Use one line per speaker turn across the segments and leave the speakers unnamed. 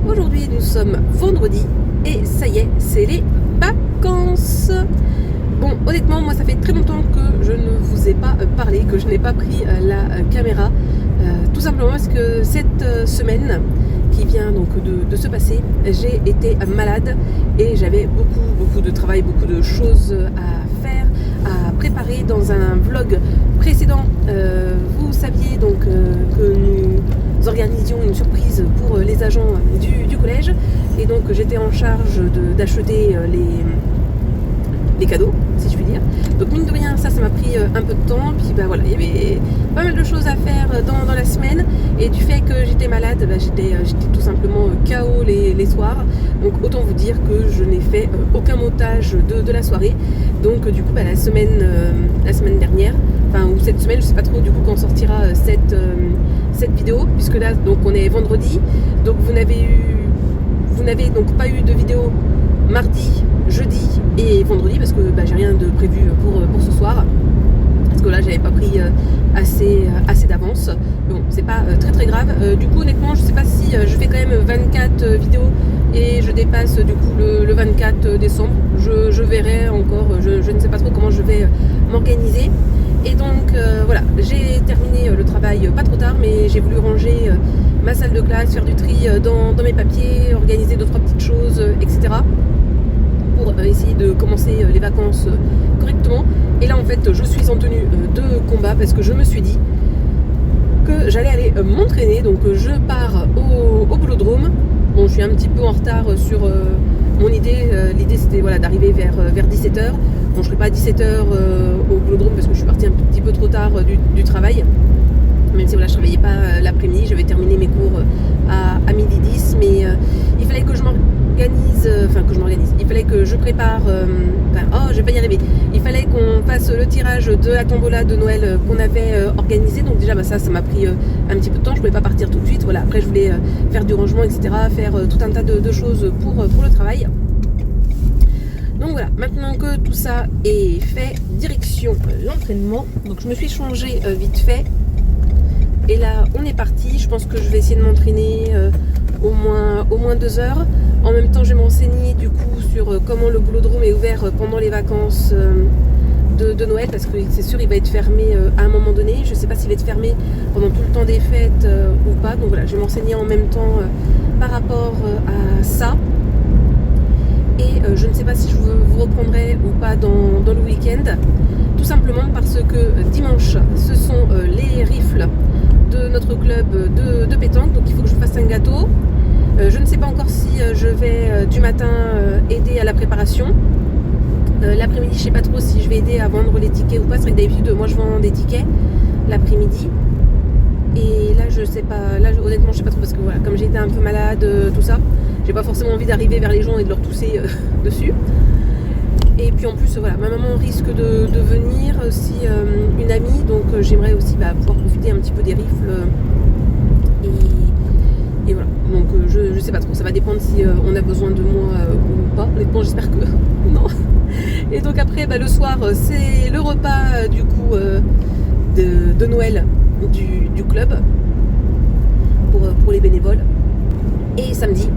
Aujourd'hui nous sommes vendredi et ça y est, c'est les vacances. Bon, honnêtement, moi ça fait très longtemps que je ne vous ai pas parlé, que je n'ai pas pris la caméra, tout simplement parce que cette semaine qui vient donc de se passer, j'ai été malade et j'avais beaucoup de travail, beaucoup de choses à faire, à préparer. Dans un vlog précédent, vous saviez donc que nous organisions une surprise pour les agents du collège, et donc j'étais en charge d'acheter les cadeaux, si je puis dire. Donc mine de rien, ça m'a pris un peu de temps. Puis bah voilà, il y avait pas mal de choses à faire dans la semaine, et du fait que j'étais malade, j'étais tout simplement KO les soirs. Donc autant vous dire que je n'ai fait aucun montage de la soirée. Donc du coup la semaine dernière, enfin ou cette semaine, je sais pas trop du coup quand sortira cette vidéo, puisque là donc on est vendredi, donc vous n'avez donc pas eu de vidéo mardi, jeudi et vendredi, parce que j'ai rien de prévu pour ce soir, parce que là j'avais pas pris assez d'avance. Bon, c'est pas très grave. Du coup honnêtement je sais pas si je fais quand même 24 vidéos et je dépasse du coup le 24 décembre. Je verrai encore, je ne sais pas trop comment je vais m'organiser. Et donc voilà, j'ai terminé le travail pas trop tard, mais j'ai voulu ranger ma salle de classe, faire du tri dans mes papiers, organiser 2-3 petites choses, etc. pour essayer de commencer les vacances correctement. Et là en fait je suis en tenue de combat, parce que je me suis dit que j'allais aller m'entraîner. Donc je pars au Boulodrome. Bon, je suis un petit peu en retard sur mon idée. L'idée c'était voilà, d'arriver vers 17h. Bon, je serai pas à 17h au Boulodrome parce que je suis partie un petit peu trop tard du travail. Même si voilà, je ne travaillais pas l'après-midi, j'avais terminé mes cours à midi 10, mais il fallait que je m'organise, il fallait que je prépare, je vais pas y arriver, il fallait qu'on fasse le tirage de la tombola de Noël qu'on avait organisé. Donc déjà ça m'a pris un petit peu de temps, je pouvais pas partir tout de suite. Voilà, après je voulais faire du rangement, etc., faire tout un tas de choses pour le travail. Donc voilà, maintenant que tout ça est fait, direction l'entraînement. Donc je me suis changée vite fait. Et là, on est parti. Je pense que je vais essayer de m'entraîner au moins 2 heures. En même temps, je vais m'enseigner du coup sur comment le Boulodrome est ouvert pendant les vacances de Noël, parce que c'est sûr, il va être fermé à un moment donné. Je ne sais pas s'il va être fermé pendant tout le temps des fêtes ou pas. Donc voilà, je vais m'enseigner en même temps par rapport à ça. Et je ne sais pas si je vous reprendrai ou pas dans le week-end. Tout simplement parce que dimanche, ce sont les rifles de notre club de pétanque, donc il faut que je fasse un gâteau. Je ne sais pas encore si je vais du matin aider à la préparation. L'après-midi, je ne sais pas trop si je vais aider à vendre les tickets ou pas. C'est vrai que d'habitude, moi je vends des tickets l'après-midi. Et là, je sais pas. Là, honnêtement, je sais pas trop, parce que voilà, comme j'ai été un peu malade, tout ça, j'ai pas forcément envie d'arriver vers les gens et de leur tousser dessus. Et puis en plus, voilà, ma maman risque de venir aussi, une amie, donc j'aimerais aussi pouvoir profiter un petit peu des rifles. Et voilà, donc je sais pas trop, ça va dépendre si on a besoin de moi ou pas. Honnêtement, j'espère que non. Et donc après, le soir, c'est le repas du coup de Noël du club pour les bénévoles. Et samedi,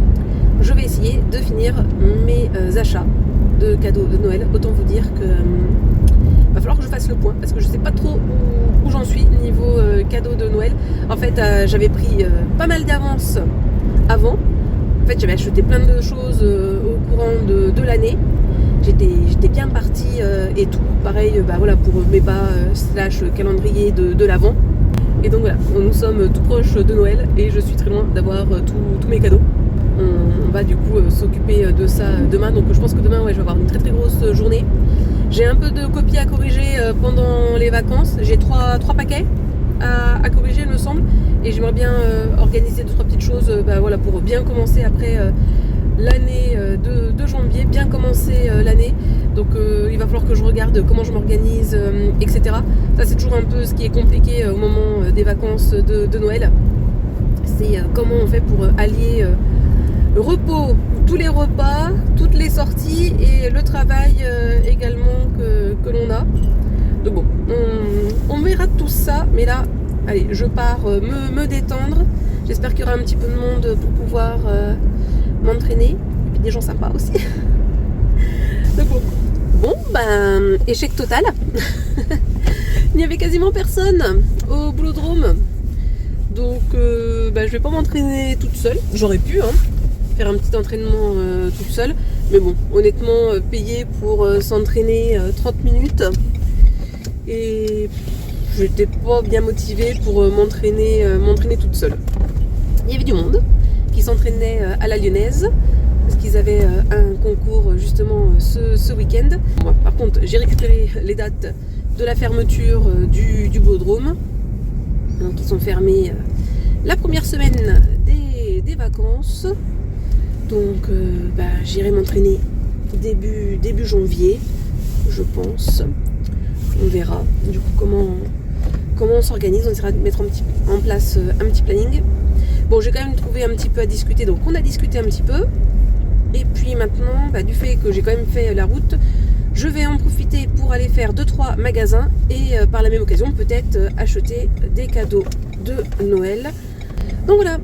je vais essayer de finir mes achats de cadeaux de Noël. Autant vous dire que va falloir que je fasse le point, parce que je sais pas trop où j'en suis niveau cadeaux de Noël. En fait, j'avais pris pas mal d'avance avant. En fait, j'avais acheté plein de choses au courant de l'année. J'étais bien partie et tout. Pareil, voilà, pour mes bas / calendrier de l'Avent. Et donc voilà, nous sommes tout proches de Noël et je suis très loin d'avoir tous mes cadeaux. On va du coup s'occuper de ça demain. Donc je pense que demain, je vais avoir une très grosse journée. J'ai un peu de copies à corriger pendant les vacances. J'ai trois paquets à corriger, il me semble. Et j'aimerais bien organiser 2-3 petites choses voilà, pour bien commencer après l'année de janvier, bien commencer l'année. Donc il va falloir que je regarde comment je m'organise, etc. Ça, c'est toujours un peu ce qui est compliqué au moment des vacances de Noël. C'est comment on fait pour allier le repos, tous les repas, toutes les sorties et le travail également que l'on a. Donc bon, on verra tout ça, mais là, allez, je pars me détendre. J'espère qu'il y aura un petit peu de monde pour pouvoir m'entraîner. Et puis des gens sympas aussi. Donc bon, ben, échec total. Il n'y avait quasiment personne au boulodrome. Donc je vais pas m'entraîner toute seule. J'aurais pu faire un petit entraînement toute seule. Mais bon, honnêtement, payer pour s'entraîner 30 minutes. Et j'étais pas bien motivée pour m'entraîner toute seule. Il y avait du monde qui s'entraînait à la Lyonnaise. Parce qu'ils avaient un concours justement ce week-end. Moi, par contre, j'ai récupéré les dates de la fermeture du Boulodrome. Donc ils sont fermés la première semaine des vacances. Donc j'irai m'entraîner début janvier, je pense. On verra du coup comment on s'organise. On essaiera de mettre en place un petit planning. Bon, j'ai quand même trouvé un petit peu à discuter, donc on a discuté un petit peu. Et puis maintenant, du fait que j'ai quand même fait la route, je vais en profiter pour aller faire 2-3 magasins et par la même occasion peut-être acheter des cadeaux de Noël. Donc voilà,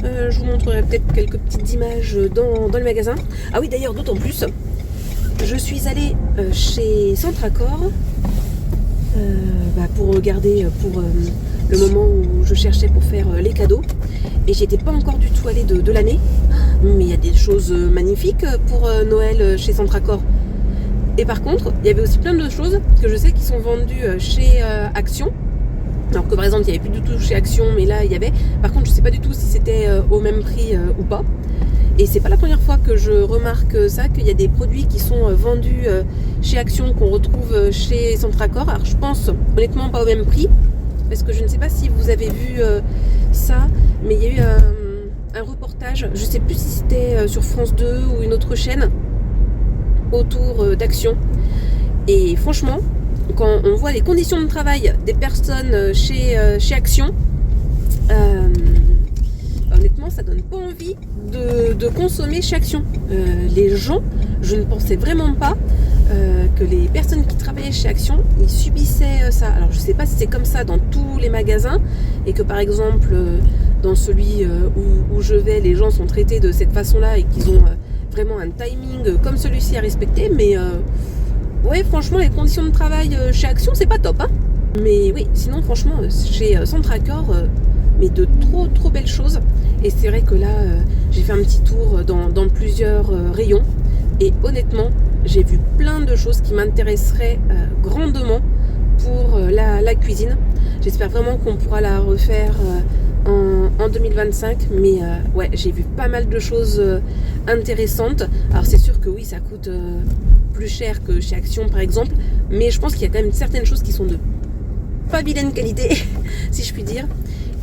je vous montrerai peut-être quelques petites images dans le magasin. Ah oui, d'ailleurs, d'autant plus, je suis allée chez Centracor pour regarder pour le moment où je cherchais pour faire les cadeaux. Et j'y étais pas encore du tout allée de l'année. Mais il y a des choses magnifiques pour Noël chez Centracor. Et par contre, il y avait aussi plein de choses que je sais qui sont vendues chez Action. Alors que par exemple, il n'y avait plus du tout chez Action, mais là, il y avait. Par contre, je ne sais pas du tout si c'était au même prix ou pas. Et c'est pas la première fois que je remarque ça, qu'il y a des produits qui sont vendus chez Action qu'on retrouve chez Centracor. Alors je pense honnêtement pas au même prix, parce que je ne sais pas si vous avez vu ça, mais il y a eu un reportage, je ne sais plus si c'était sur France 2 ou une autre chaîne, autour d'Action. Et franchement, quand on voit les conditions de travail des personnes chez Action, honnêtement, ça donne pas envie de consommer chez Action. Les gens, je ne pensais vraiment pas que les personnes qui travaillaient chez Action, ils subissaient ça. Alors je sais pas si c'est comme ça dans tous les magasins et que par exemple dans celui où je vais, les gens sont traités de cette façon-là et qu'ils ont vraiment un timing comme celui-ci à respecter. Mais ouais, franchement, les conditions de travail chez Action, c'est pas top. Mais oui, sinon franchement, chez Centracor, mais de trop belles choses. Et c'est vrai que là, j'ai fait un petit tour dans plusieurs rayons. Et honnêtement, j'ai vu plein de choses qui m'intéresseraient grandement pour la cuisine. J'espère vraiment qu'on pourra la refaire en 2025. Mais ouais, j'ai vu pas mal de choses intéressantes. Alors c'est sûr que oui, ça coûte plus cher que chez Action par exemple. Mais je pense qu'il y a quand même certaines choses qui sont de pas vilaine qualité, si je puis dire.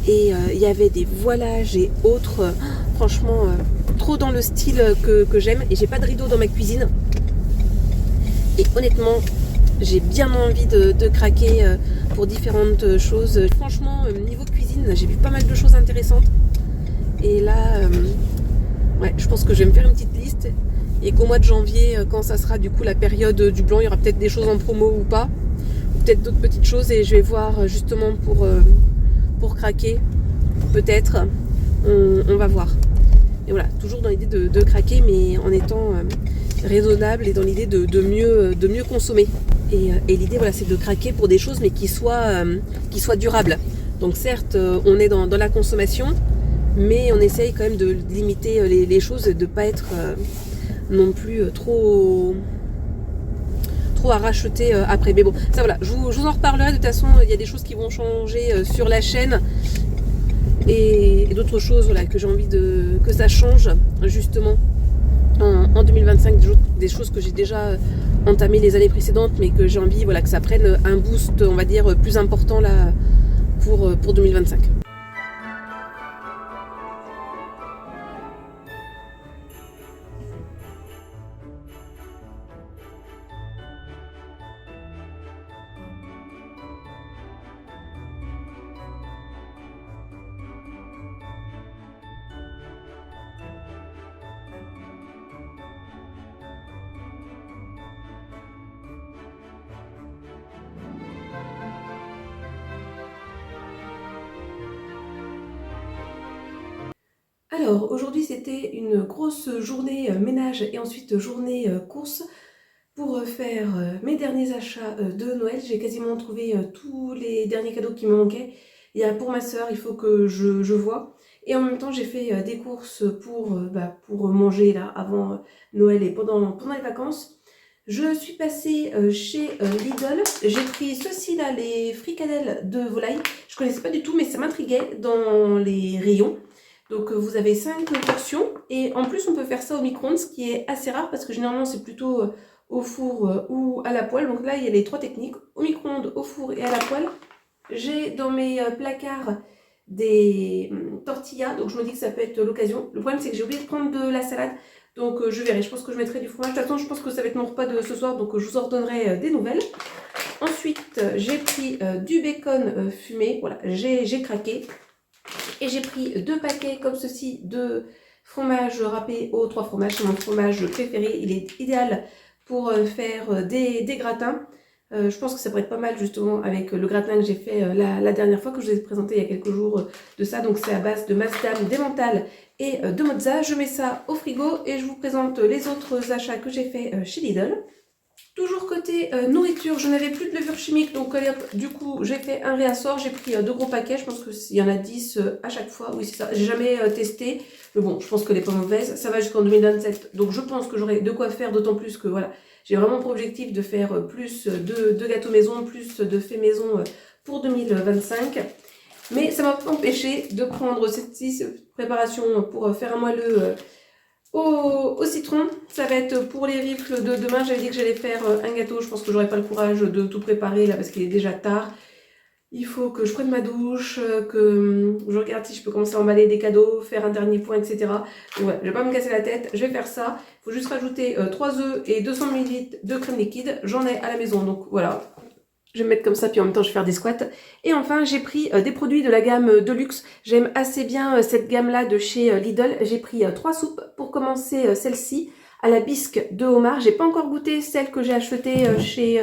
Et il y avait des voilages et autres, franchement, trop dans le style que j'aime. Et j'ai pas de rideau dans ma cuisine. Et honnêtement, j'ai bien envie de craquer pour différentes choses. Franchement, niveau cuisine, j'ai vu pas mal de choses intéressantes. Et là, ouais, je pense que je vais me faire une petite liste. Et qu'au mois de janvier, quand ça sera du coup la période du blanc, il y aura peut-être des choses en promo ou pas. Ou peut-être d'autres petites choses. Et je vais voir justement pour craquer, peut-être, on va voir. Et voilà, toujours dans l'idée de craquer, mais en étant raisonnable et dans l'idée de mieux consommer. Et l'idée, voilà, c'est de craquer pour des choses, mais qui soient durables. Donc certes, on est dans la consommation, mais on essaye quand même de limiter les choses et de ne pas être non plus trop à racheter après. Mais bon, ça voilà, je vous en reparlerai. De toute façon, il y a des choses qui vont changer sur la chaîne et d'autres choses voilà, que j'ai envie que ça change justement en 2025, des choses que j'ai déjà entamées les années précédentes, mais que j'ai envie voilà, que ça prenne un boost, on va dire, plus important là pour 2025. Alors aujourd'hui c'était une grosse journée ménage et ensuite journée course pour faire mes derniers achats de Noël. J'ai quasiment trouvé tous les derniers cadeaux qui me manquaient. Il y a pour ma soeur, il faut que je vois. Et en même temps j'ai fait des courses pour manger là avant Noël et pendant les vacances. Je suis passée chez Lidl. J'ai pris ceci là, les fricadelles de volaille. Je connaissais pas du tout mais ça m'intriguait dans les rayons. Donc vous avez 5 portions et en plus on peut faire ça au micro-ondes, ce qui est assez rare parce que généralement c'est plutôt au four ou à la poêle. Donc là il y a les 3 techniques, au micro-ondes, au four et à la poêle. J'ai dans mes placards des tortillas, donc je me dis que ça peut être l'occasion. Le problème c'est que j'ai oublié de prendre de la salade, donc je verrai, je pense que je mettrai du fromage. De toute façon je pense que ça va être mon repas de ce soir, donc je vous en redonnerai des nouvelles. Ensuite j'ai pris du bacon fumé, voilà, j'ai craqué. Et j'ai pris 2 paquets comme ceci de fromage râpé aux 3 fromages. C'est mon fromage préféré. Il est idéal pour faire des gratins. Je pense que ça pourrait être pas mal justement avec le gratin que j'ai fait la dernière fois, que je vous ai présenté il y a quelques jours de ça. Donc c'est à base de masdam, d'emmental et de mozza. Je mets ça au frigo et je vous présente les autres achats que j'ai fait chez Lidl. Toujours côté nourriture, je n'avais plus de levure chimique, donc du coup j'ai fait un réassort, j'ai pris 2 gros paquets, je pense qu'il y en a 10 à chaque fois, oui c'est ça, j'ai jamais testé, mais bon je pense qu'elle n'est pas mauvaise, ça va jusqu'en 2027, donc je pense que j'aurai de quoi faire, d'autant plus que voilà, j'ai vraiment pour objectif de faire plus de gâteaux maison, plus de faits maison pour 2025, mais ça m'a pas empêché de prendre cette préparation pour faire un moelleux au citron. Ça va être pour les rifles de demain. J'avais dit que j'allais faire un gâteau. Je pense que j'aurai pas le courage de tout préparer là parce qu'il est déjà tard. Il faut que je prenne ma douche, que je regarde si je peux commencer à emballer des cadeaux, faire un dernier point, etc. Donc ouais, je vais pas me casser la tête, je vais faire ça. Il faut juste rajouter 3 œufs et 200 ml de crème liquide. J'en ai à la maison, donc voilà. Je vais me mettre comme ça, puis en même temps je vais faire des squats. Et enfin j'ai pris des produits de la gamme Deluxe. J'aime assez bien cette gamme là de chez Lidl. J'ai pris 3 soupes. Pour commencer celle-ci, à la bisque de homard. J'ai pas encore goûté celle que j'ai achetée chez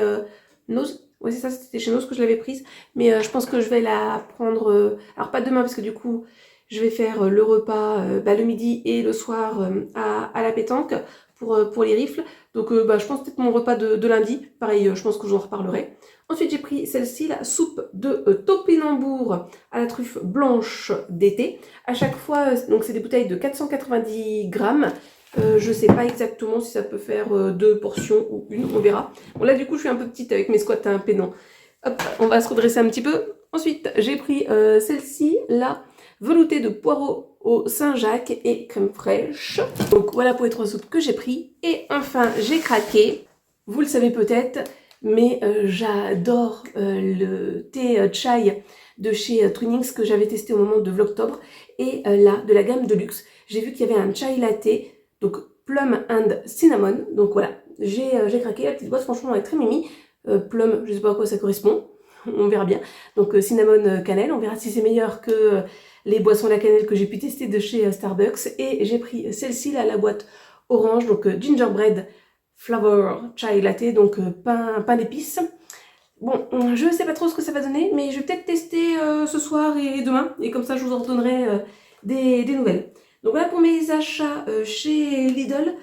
Nose. Oui c'est ça, c'était chez Nose que je l'avais prise. Mais je pense que je vais la prendre, alors pas demain parce que du coup je vais faire le repas le midi et le soir à la pétanque pour les rifles. Donc je pense peut-être mon repas de lundi. Pareil, je pense que j'en reparlerai. Ensuite, j'ai pris celle-ci, la soupe de topinambour à la truffe blanche d'été. À chaque fois, donc c'est des bouteilles de 490 grammes. Je sais pas exactement si ça peut faire 2 portions ou une, on verra. Bon là, du coup, je suis un peu petite avec mes squats à un pédant. Hop, on va se redresser un petit peu. Ensuite, j'ai pris celle-ci, la veloutée de poireaux au Saint-Jacques et crème fraîche. Donc voilà pour les 3 soupes que j'ai pris. Et enfin, j'ai craqué. Vous le savez peut-être, mais j'adore le thé chai de chez Twinings que j'avais testé au moment de Vlogtober et là de la gamme de luxe. J'ai vu qu'il y avait un chai latte, donc plum and cinnamon. Donc voilà, j'ai craqué. La petite boîte franchement elle est très mimi. Plum, je sais pas à quoi ça correspond, on verra bien. Donc cinnamon cannelle, on verra si c'est meilleur que les boissons à la cannelle que j'ai pu tester de chez Starbucks. Et j'ai pris celle-ci là, la boîte orange, donc gingerbread flavor chai latte, donc pain d'épices. Bon, je sais pas trop ce que ça va donner, mais je vais peut-être tester ce soir et demain, et comme ça je vous en redonnerai des nouvelles. Donc voilà pour mes achats chez Lidl.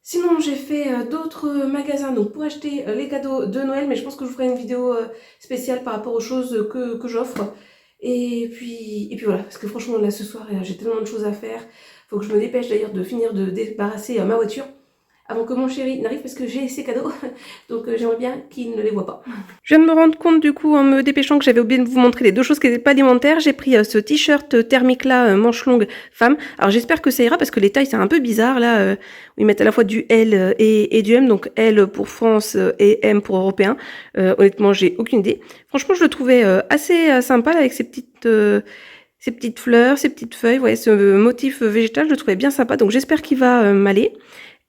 Sinon j'ai fait d'autres magasins donc pour acheter les cadeaux de Noël, mais je pense que je vous ferai une vidéo spéciale par rapport aux choses que j'offre. Et puis voilà, parce que franchement là ce soir j'ai tellement de choses à faire. Faut que je me dépêche d'ailleurs de finir de débarrasser ma voiture avant que mon chéri n'arrive parce que j'ai ses cadeaux, donc j'aimerais bien qu'il ne les voit pas. Je viens de me rendre compte du coup en me dépêchant que j'avais oublié de vous montrer les 2 choses qui n'étaient pas alimentaires. J'ai pris ce t-shirt thermique là, manche longue femme. Alors j'espère que ça ira parce que les tailles c'est un peu bizarre là, ils mettent à la fois du L et du M, donc L pour France et M pour européen. Honnêtement j'ai aucune idée. Franchement je le trouvais assez sympa là, avec ces petites fleurs, ces petites feuilles, vous voyez ce motif végétal, je le trouvais bien sympa, donc j'espère qu'il va m'aller.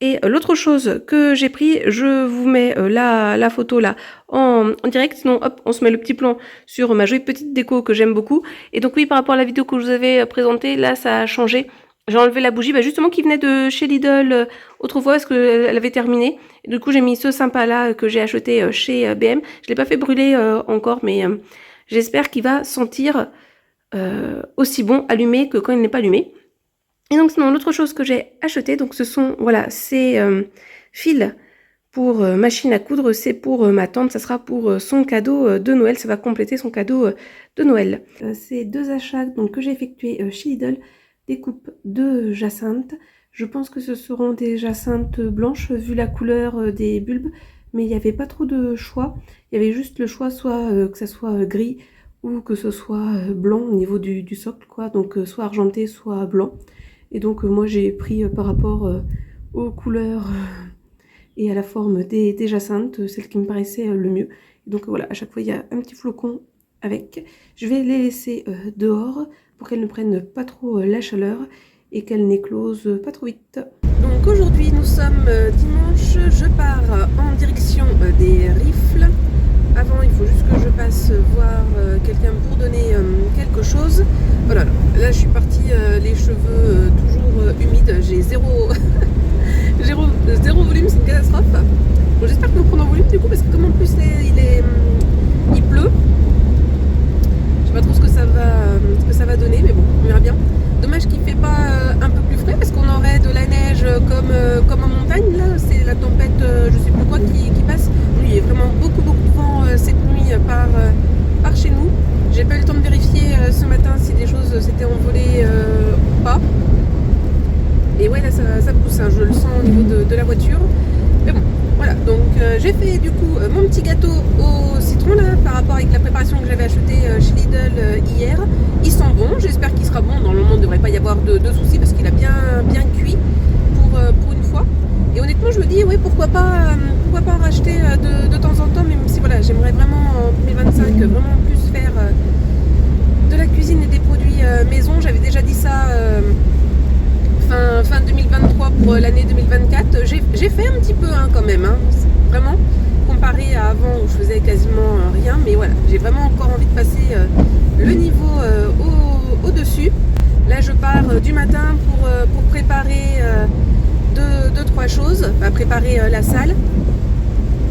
Et l'autre chose que j'ai pris, je vous mets la photo là en direct, sinon hop, on se met le petit plan sur ma jolie petite déco que j'aime beaucoup. Et donc oui, par rapport à la vidéo que je vous avais présentée, là ça a changé. J'ai enlevé la bougie, justement qui venait de chez Lidl autrefois parce qu'elle avait terminé. Et du coup j'ai mis ce sympa là que j'ai acheté chez BM. Je l'ai pas fait brûler encore, mais j'espère qu'il va sentir aussi bon allumé que quand il n'est pas allumé. Et donc sinon l'autre chose que j'ai acheté, donc ce sont voilà ces fils pour machine à coudre, c'est pour ma tante, ça sera pour son cadeau de Noël, ça va compléter son cadeau de Noël. Ces deux achats donc, que j'ai effectués chez Lidl, des coupes de jacinthe. Je pense que ce seront des jacinthes blanches vu la couleur des bulbes, mais il n'y avait pas trop de choix. Il y avait juste le choix soit que ça soit gris ou que ce soit blanc au niveau du socle, quoi. Donc soit argenté, soit blanc. Et donc moi j'ai pris par rapport aux couleurs et à la forme des jacinthes, celle qui me paraissait le mieux. Donc voilà, à chaque fois il y a un petit flocon avec. Je vais les laisser dehors pour qu'elles ne prennent pas trop la chaleur et qu'elles n'éclosent pas trop vite. Donc aujourd'hui nous sommes dimanche, je pars en direction des rifles. Avant il faut juste que je passe voir quelqu'un pour donner quelque chose. Voilà, là je suis partie les cheveux toujours humides, j'ai zéro volume, c'est une catastrophe. Bon, j'espère que nous prendre en volume du coup parce que comme en plus il pleut, je sais pas trop ce que ça va donner, mais bon, on verra bien. Dommage qu'il fait pas un peu plus frais parce qu'on aurait de la neige comme en montagne. Là, c'est la tempête, je sais plus quoi, qui passe. Il y a vraiment beaucoup de vent cette nuit par chez nous. J'ai pas eu le temps de vérifier ce matin si des choses s'étaient envolées ou pas. Et ouais, là ça pousse, hein, je le sens au niveau de la voiture. Mais bon, voilà, donc j'ai fait du coup mon petit gâteau au citron là, par rapport avec la préparation que j'avais achetée chez Lidl hier. Il sent bon, j'espère qu'il sera bon. Normalement, il ne devrait pas y avoir de soucis parce qu'il a bien cuit pour une fois. Et honnêtement, je me dis, ouais, pourquoi pas en racheter de temps en temps, même si voilà, j'aimerais vraiment en 2025 vraiment plus faire de la cuisine et des produits maison. J'avais déjà dit ça fin 2023 pour l'année 2024. J'ai fait un petit peu hein, quand même, hein, vraiment, comparé à avant où je faisais quasiment rien. Mais voilà, j'ai vraiment encore envie de passer le niveau au-dessus. Là, je pars du matin pour préparer deux, trois choses, préparer la salle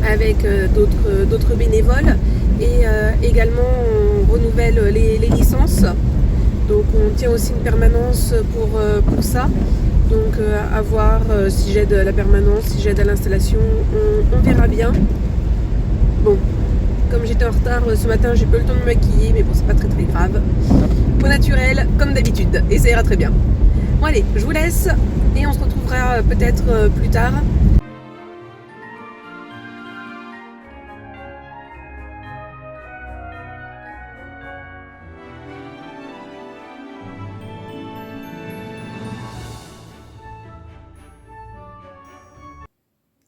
avec d'autres bénévoles et également on renouvelle les licences. Donc on tient aussi une permanence pour ça. Donc à voir si j'aide à la permanence, si j'aide à l'installation, on verra bien. Bon, comme j'étais en retard ce matin, j'ai pas eu le temps de me maquiller, mais bon, c'est pas très grave. Au naturel, comme d'habitude, et ça ira très bien. Bon allez, je vous laisse et on se retrouvera peut-être plus tard.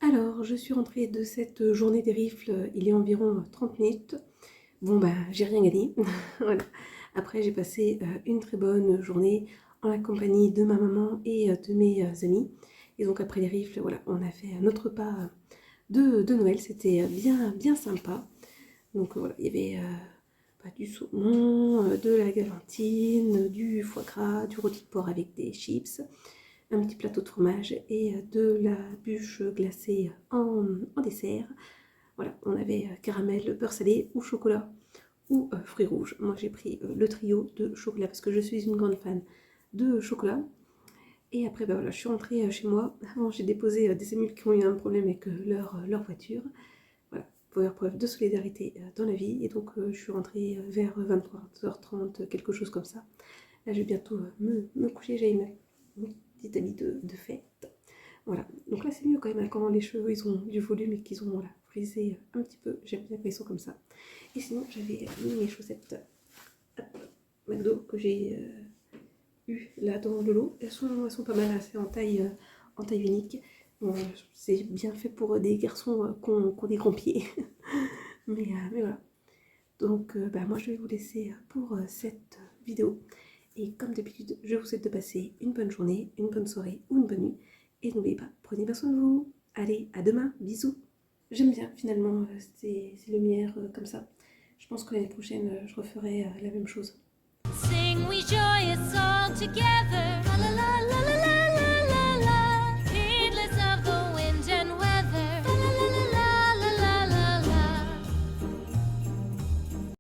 Alors, je suis rentrée de cette journée des rifles il y a environ 30 minutes. Bon, bah, j'ai rien gagné. Voilà. Après, j'ai passé une très bonne journée en la compagnie de ma maman et de mes amis. Et donc, après les rifles, voilà, on a fait notre repas de Noël. C'était bien sympa. Donc, voilà, il y avait du saumon, de la galantine, du foie gras, du rôti de porc avec des chips, un petit plateau de fromage et de la bûche glacée en dessert. Voilà, on avait caramel, beurre salé ou chocolat ou fruits rouges. Moi j'ai pris le trio de chocolat parce que je suis une grande fan de chocolat. Et après bah voilà, je suis rentrée chez moi. Avant j'ai déposé des émules qui ont eu un problème avec leur voiture. Voilà, pour faire preuve de solidarité dans la vie. Et donc je suis rentrée vers 23h30, quelque chose comme ça. Là je vais bientôt me coucher, j'ai une petite habit de fête. Voilà, donc là c'est mieux quand même hein, quand les cheveux ils ont du volume et qu'ils ont voilà, frisé un petit peu. J'aime bien quand ils sont comme ça. Et sinon j'avais mis mes chaussettes McDo que j'ai eu là dans le lot. Elles sont pas mal, c'est en taille unique. Bon, c'est bien fait pour des garçons qui ont des grands pieds. mais voilà. Donc bah, moi je vais vous laisser pour cette vidéo. Et comme d'habitude, je vous souhaite de passer une bonne journée, une bonne soirée ou une bonne nuit. Et n'oubliez pas, prenez bien soin de vous. Allez, à demain, bisous. J'aime bien finalement ces lumières comme ça. Je pense que l'année prochaine, je referai la même chose. Sing we joyous all together.